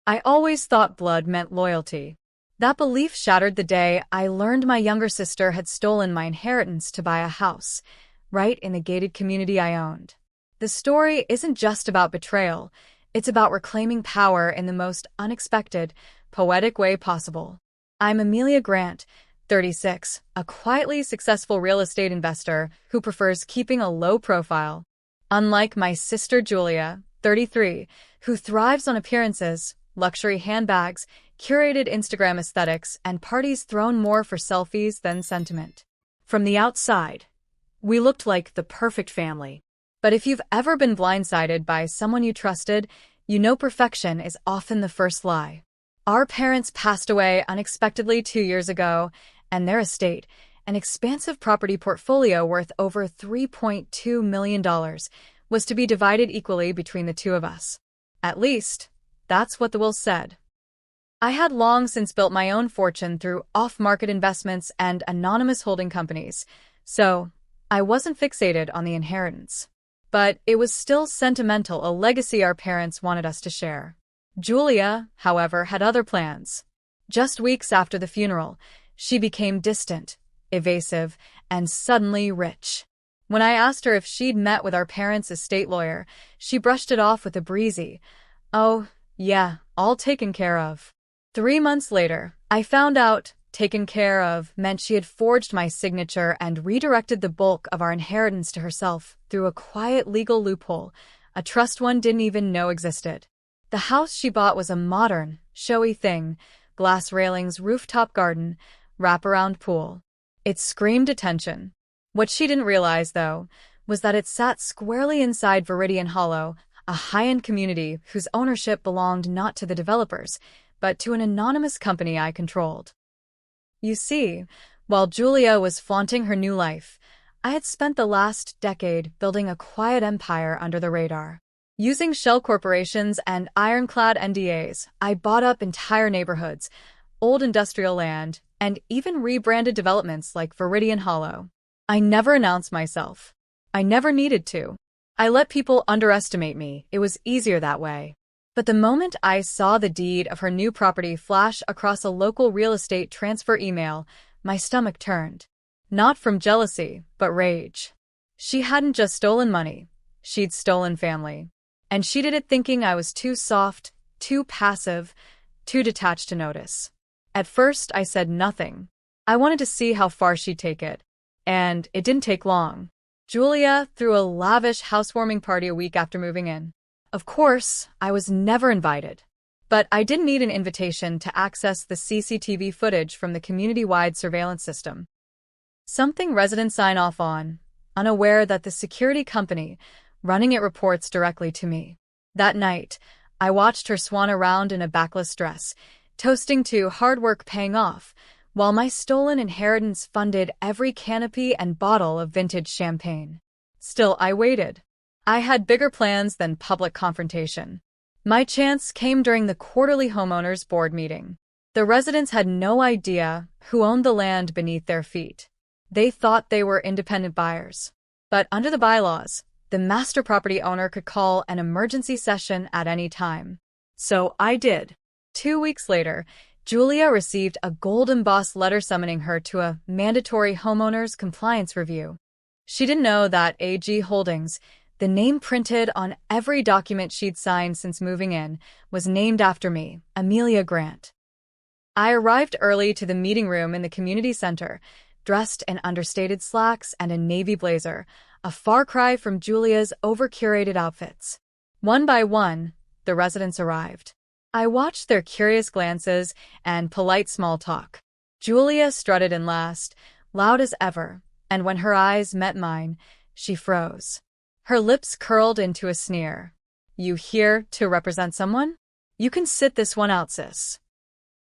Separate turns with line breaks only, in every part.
I always thought blood meant loyalty. That belief shattered the day I learned my younger sister had stolen my inheritance to buy a house, right in the gated community I owned. The story isn't just about betrayal, it's about reclaiming power in the most unexpected, poetic way possible. I'm Amelia Grant, 36, a quietly successful real estate investor who prefers keeping a low profile. Unlike my sister Julia, 33, who thrives on appearances, luxury handbags, curated Instagram aesthetics, and parties thrown more for selfies than sentiment. From the outside, we looked like the perfect family. But if you've ever been blindsided by someone you trusted, you know perfection is often the first lie. Our parents passed away unexpectedly 2 years ago, and their estate, an expansive property portfolio worth over $3.2 million, was to be divided equally between the two of us. At least, that's what the will said. I had long since built my own fortune through off-market investments and anonymous holding companies, so I wasn't fixated on the inheritance. But it was still sentimental, a legacy our parents wanted us to share. Julia, however, had other plans. Just weeks after the funeral, she became distant, evasive, and suddenly rich. When I asked her if she'd met with our parents' estate lawyer, she brushed it off with a breezy, "Oh, yeah, all taken care of." 3 months later, I found out taken care of meant she had forged my signature and redirected the bulk of our inheritance to herself through a quiet legal loophole, a trust one didn't even know existed. The house she bought was a modern, showy thing, glass railings, rooftop garden, wraparound pool. It screamed attention. What she didn't realize, though, was that it sat squarely inside Viridian Hollow, a high-end community whose ownership belonged not to the developers, but to an anonymous company I controlled. You see, while Julia was flaunting her new life, I had spent the last decade building a quiet empire under the radar. Using shell corporations and ironclad NDAs, I bought up entire neighborhoods, old industrial land, and even rebranded developments like Viridian Hollow. I never announced myself. I never needed to. I let people underestimate me. It was easier that way. But the moment I saw the deed of her new property flash across a local real estate transfer email, my stomach turned. Not from jealousy, but rage. She hadn't just stolen money. She'd stolen family. And she did it thinking I was too soft, too passive, too detached to notice. At first, I said nothing. I wanted to see how far she'd take it. And it didn't take long. Julia threw a lavish housewarming party a week after moving in. Of course, I was never invited. But I didn't need an invitation to access the CCTV footage from the community-wide surveillance system. Something residents sign off on, unaware that the security company running it reports directly to me. That night, I watched her swan around in a backless dress, toasting to hard work paying off, while my stolen inheritance funded every canopy and bottle of vintage champagne. Still, I waited. I had bigger plans than public confrontation. My chance came during the quarterly homeowners board meeting. The residents had no idea who owned the land beneath their feet. They thought they were independent buyers. But under the bylaws, the master property owner could call an emergency session at any time. So I did. 2 weeks later, Julia received a gold-embossed letter summoning her to a mandatory homeowners compliance review. She didn't know that AG Holdings, the name printed on every document she'd signed since moving in, was named after me, Amelia Grant. I arrived early to the meeting room in the community center, dressed in understated slacks and a navy blazer, a far cry from Julia's over-curated outfits. One by one, the residents arrived. I watched their curious glances and polite small talk. Julia strutted in last, loud as ever, and when her eyes met mine, she froze. Her lips curled into a sneer. "You here to represent someone? You can sit this one out, sis."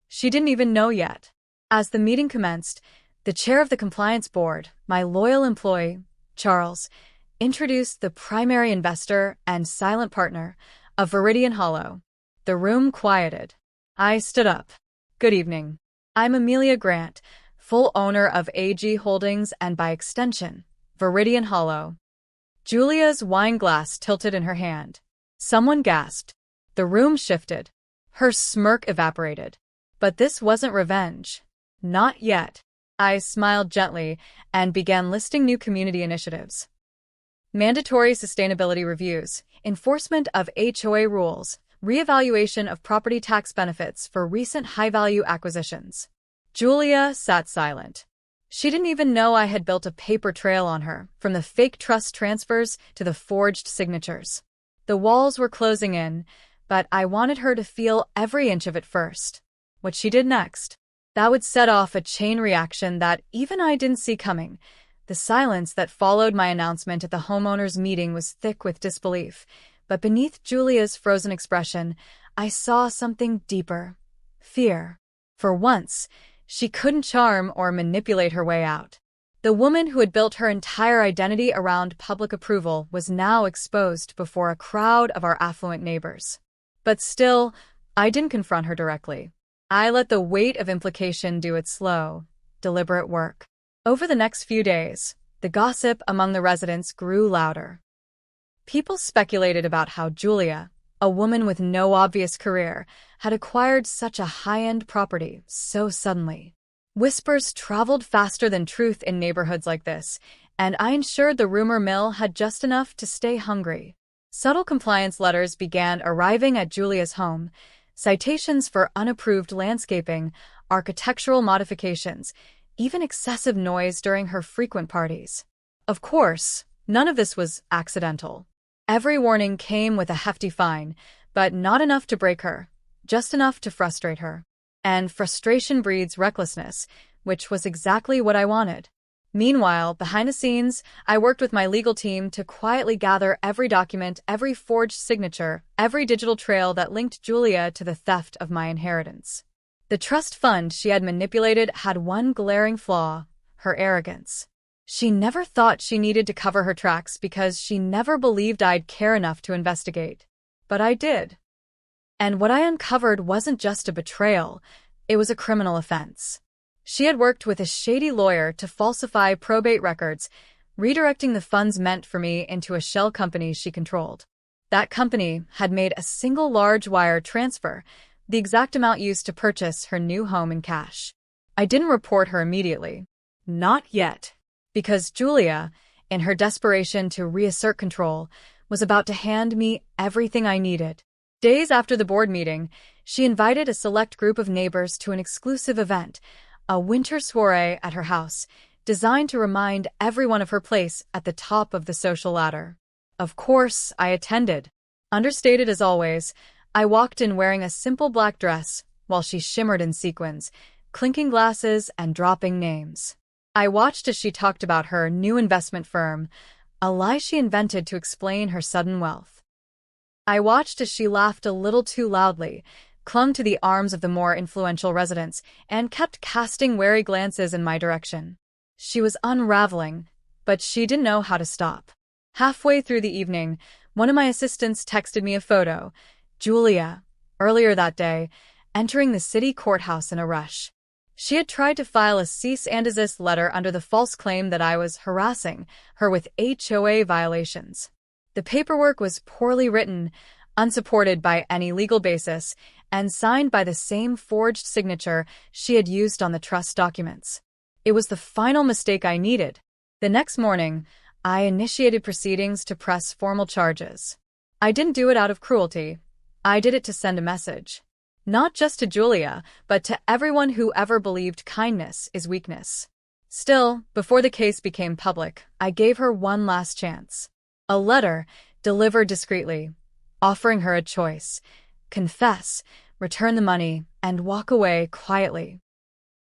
She didn't even know yet. As the meeting commenced, the chair of the compliance board, my loyal employee, Charles, introduced the primary investor and silent partner of Viridian Hollow. The room quieted. I stood up. "Good evening. I'm Amelia Grant, full owner of AG Holdings and by extension, Viridian Hollow." Julia's wine glass tilted in her hand. Someone gasped. The room shifted. Her smirk evaporated. But this wasn't revenge. Not yet. I smiled gently and began listing new community initiatives. Mandatory sustainability reviews, enforcement of HOA rules, reevaluation of property tax benefits for recent high-value acquisitions. Julia sat silent. She didn't even know I had built a paper trail on her, from the fake trust transfers to the forged signatures. The walls were closing in, but I wanted her to feel every inch of it first. What she did next, that would set off a chain reaction that even I didn't see coming. The silence that followed my announcement at the homeowners' meeting was thick with disbelief, but beneath Julia's frozen expression, I saw something deeper. Fear. For once, she couldn't charm or manipulate her way out. The woman who had built her entire identity around public approval was now exposed before a crowd of our affluent neighbors. But still, I didn't confront her directly. I let the weight of implication do its slow, deliberate work. Over the next few days, the gossip among the residents grew louder. People speculated about how Julia, a woman with no obvious career, had acquired such a high-end property so suddenly. Whispers traveled faster than truth in neighborhoods like this, and I ensured the rumor mill had just enough to stay hungry. Subtle compliance letters began arriving at Julia's home, citations for unapproved landscaping, architectural modifications, even excessive noise during her frequent parties. Of course, none of this was accidental. Every warning came with a hefty fine, but not enough to break her, just enough to frustrate her. And frustration breeds recklessness, which was exactly what I wanted. Meanwhile, behind the scenes, I worked with my legal team to quietly gather every document, every forged signature, every digital trail that linked Julia to the theft of my inheritance. The trust fund she had manipulated had one glaring flaw: her arrogance. She never thought she needed to cover her tracks because she never believed I'd care enough to investigate. But I did. And what I uncovered wasn't just a betrayal, it was a criminal offense. She had worked with a shady lawyer to falsify probate records, redirecting the funds meant for me into a shell company she controlled. That company had made a single large wire transfer, the exact amount used to purchase her new home in cash. I didn't report her immediately. Not yet. Because Julia, in her desperation to reassert control, was about to hand me everything I needed. Days after the board meeting, she invited a select group of neighbors to an exclusive event, a winter soiree at her house, designed to remind everyone of her place at the top of the social ladder. Of course, I attended. Understated as always, I walked in wearing a simple black dress, while she shimmered in sequins, clinking glasses and dropping names. I watched as she talked about her new investment firm, a lie she invented to explain her sudden wealth. I watched as she laughed a little too loudly, clung to the arms of the more influential residents, and kept casting wary glances in my direction. She was unraveling, but she didn't know how to stop. Halfway through the evening, one of my assistants texted me a photo: Julia, earlier that day, entering the city courthouse in a rush. She had tried to file a cease and desist letter under the false claim that I was harassing her with HOA violations. The paperwork was poorly written, unsupported by any legal basis, and signed by the same forged signature she had used on the trust documents. It was the final mistake I needed. The next morning, I initiated proceedings to press formal charges. I didn't do it out of cruelty. I did it to send a message. Not just to Julia, but to everyone who ever believed kindness is weakness. Still, before the case became public, I gave her one last chance. A letter, delivered discreetly, offering her a choice: confess, return the money, and walk away quietly.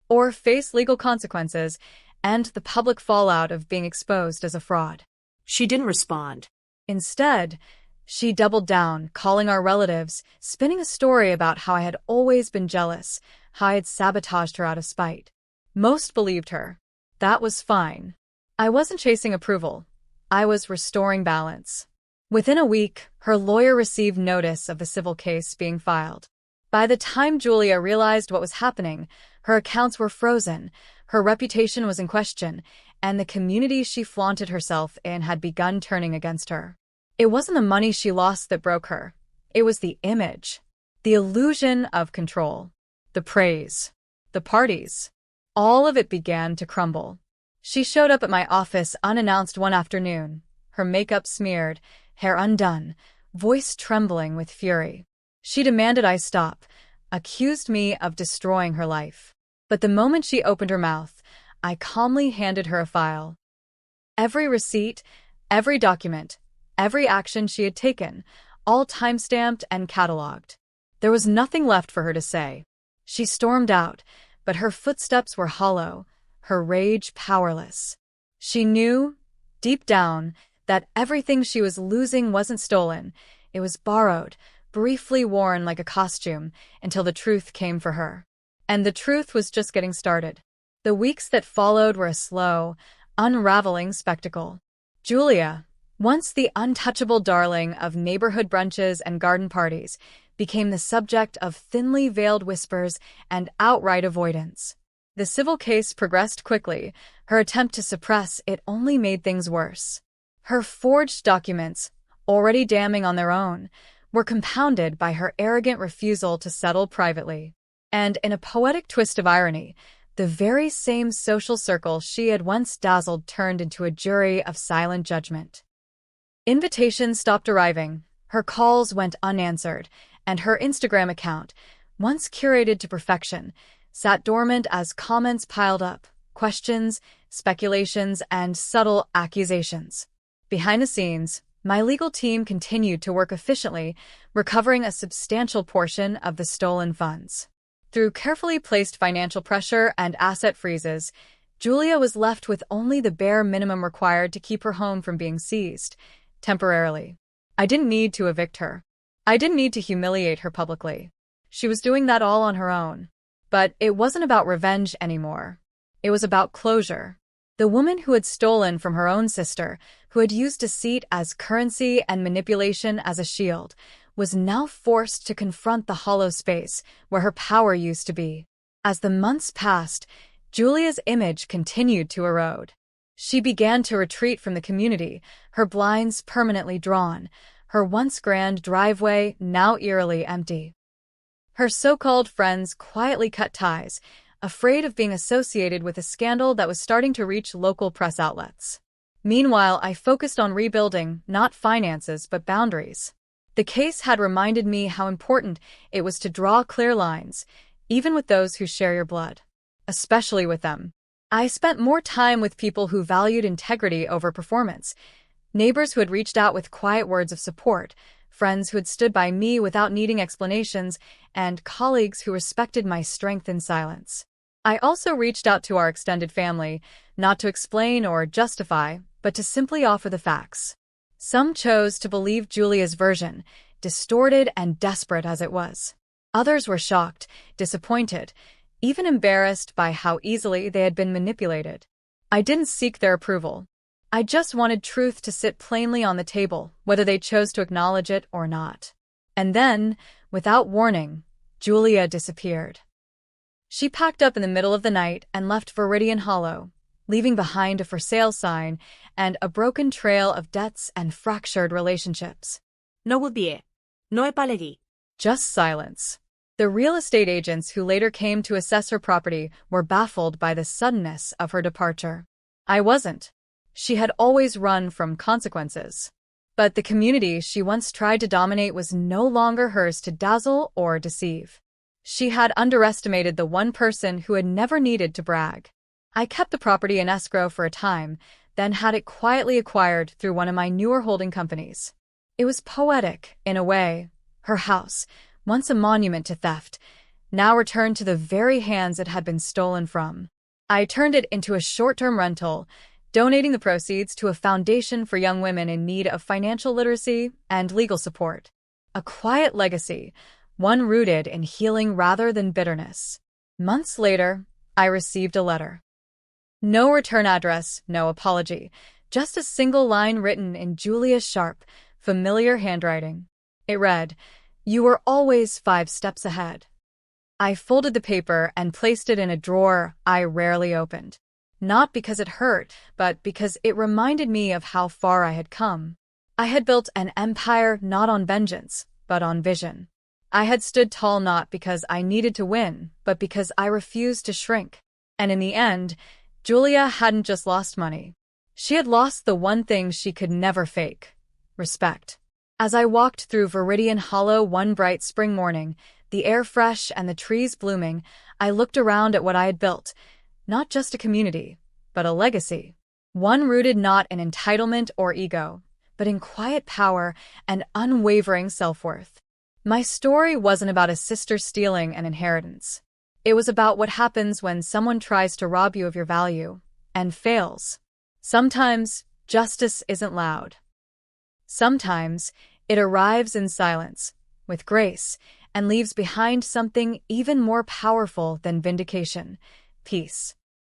Or face legal consequences and the public fallout of being exposed as a fraud.
She didn't respond.
Instead, she doubled down, calling our relatives, spinning a story about how I had always been jealous, how I had sabotaged her out of spite. Most believed her. That was fine. I wasn't chasing approval. I was restoring balance. Within a week, her lawyer received notice of the civil case being filed. By the time Julia realized what was happening, her accounts were frozen, her reputation was in question, and the community she flaunted herself in had begun turning against her. It wasn't the money she lost that broke her. It was the image. The illusion of control, the praise, the parties, all of it began to crumble. She showed up at my office unannounced one afternoon, her makeup smeared, hair undone, voice trembling with fury. She demanded I stop, accused me of destroying her life. But the moment she opened her mouth, I calmly handed her a file. Every receipt, every document, every action she had taken, all timestamped and cataloged. There was nothing left for her to say. She stormed out, but her footsteps were hollow, her rage powerless. She knew, deep down, that everything she was losing wasn't stolen. It was borrowed, briefly worn like a costume, until the truth came for her. And the truth was just getting started. The weeks that followed were a slow, unraveling spectacle. Julia, once the untouchable darling of neighborhood brunches and garden parties, became the subject of thinly veiled whispers and outright avoidance. The civil case progressed quickly. Her attempt to suppress it only made things worse. Her forged documents, already damning on their own, were compounded by her arrogant refusal to settle privately. And in a poetic twist of irony, the very same social circle she had once dazzled turned into a jury of silent judgment. Invitations stopped arriving, her calls went unanswered, and her Instagram account, once curated to perfection, sat dormant as comments piled up, questions, speculations, and subtle accusations. Behind the scenes, my legal team continued to work efficiently, recovering a substantial portion of the stolen funds. Through carefully placed financial pressure and asset freezes, Julia was left with only the bare minimum required to keep her home from being seized, temporarily. I didn't need to evict her. I didn't need to humiliate her publicly. She was doing that all on her own. But it wasn't about revenge anymore. It was about closure. The woman who had stolen from her own sister, who had used deceit as currency and manipulation as a shield, was now forced to confront the hollow space where her power used to be. As the months passed, Julia's image continued to erode. She began to retreat from the community, her blinds permanently drawn, her once grand driveway now eerily empty. Her so-called friends quietly cut ties, afraid of being associated with a scandal that was starting to reach local press outlets. Meanwhile, I focused on rebuilding, not finances, but boundaries. The case had reminded me how important it was to draw clear lines, even with those who share your blood. Especially with them. I spent more time with people who valued integrity over performance, neighbors who had reached out with quiet words of support, friends who had stood by me without needing explanations, and colleagues who respected my strength in silence. I also reached out to our extended family, not to explain or justify, but to simply offer the facts. Some chose to believe Julia's version, distorted and desperate as it was. Others were shocked, disappointed, even embarrassed by how easily they had been manipulated. I didn't seek their approval. I just wanted truth to sit plainly on the table, whether they chose to acknowledge it or not. And then, without warning, Julia disappeared. She packed up in the middle of the night and left Viridian Hollow, leaving behind a for sale sign and a broken trail of debts and fractured relationships.
No oubliez. No épalerie.
Just silence. The real estate agents who later came to assess her property were baffled by the suddenness of her departure. I wasn't. She had always run from consequences. But the community she once tried to dominate was no longer hers to dazzle or deceive. She had underestimated the one person who had never needed to brag. I kept the property in escrow for a time, then had it quietly acquired through one of my newer holding companies. It was poetic, in a way. Her house, once a monument to theft, now returned to the very hands it had been stolen from. I turned it into a short-term rental, donating the proceeds to a foundation for young women in need of financial literacy and legal support. A quiet legacy, one rooted in healing rather than bitterness. Months later, I received a letter. No return address, no apology, just a single line written in Julia's sharp, familiar handwriting. It read, "You were always 5 steps ahead." I folded the paper and placed it in a drawer I rarely opened. Not because it hurt, but because it reminded me of how far I had come. I had built an empire not on vengeance, but on vision. I had stood tall not because I needed to win, but because I refused to shrink. And in the end, Julia hadn't just lost money. She had lost the one thing she could never fake: respect. As I walked through Viridian Hollow one bright spring morning, the air fresh and the trees blooming, I looked around at what I had built. Not just a community, but a legacy. One rooted not in entitlement or ego, but in quiet power and unwavering self-worth. My story wasn't about a sister stealing an inheritance. It was about what happens when someone tries to rob you of your value and fails. Sometimes justice isn't loud. Sometimes it arrives in silence, with grace, and leaves behind something even more powerful than vindication: peace.